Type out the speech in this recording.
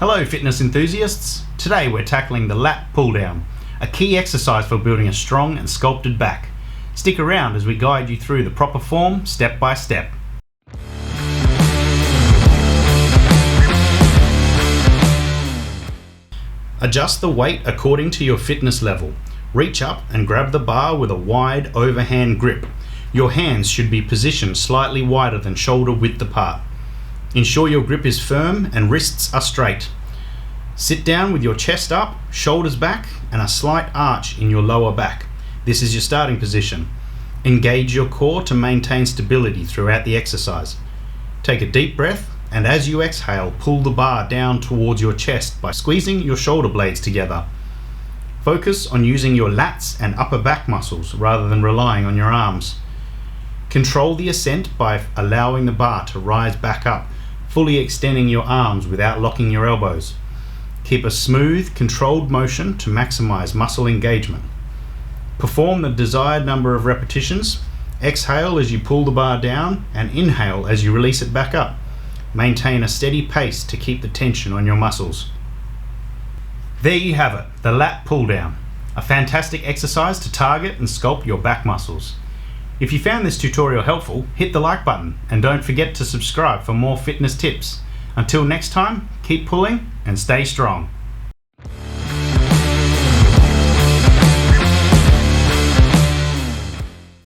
Hello fitness enthusiasts, today we're tackling the lat pull-down, a key exercise for building a strong and sculpted back. Stick around as we guide you through the proper form step by step. Adjust the weight according to your fitness level. Reach up and grab the bar with a wide overhand grip. Your hands should be positioned slightly wider than shoulder width apart. Ensure your grip is firm and wrists are straight. Sit down with your chest up, shoulders back, and a slight arch in your lower back. This is your starting position. Engage your core to maintain stability throughout the exercise. Take a deep breath, and as you exhale, pull the bar down towards your chest by squeezing your shoulder blades together. Focus on using your lats and upper back muscles rather than relying on your arms. Control the ascent by allowing the bar to rise back up, fully extending your arms without locking your elbows. Keep a smooth, controlled motion to maximize muscle engagement. Perform the desired number of repetitions. Exhale as you pull the bar down and inhale as you release it back up. Maintain a steady pace to keep the tension on your muscles. There you have it, the lat pull down, a fantastic exercise to target and sculpt your back muscles. If you found this tutorial helpful, hit the like button and don't forget to subscribe for more fitness tips. Until next time, keep pulling and stay strong.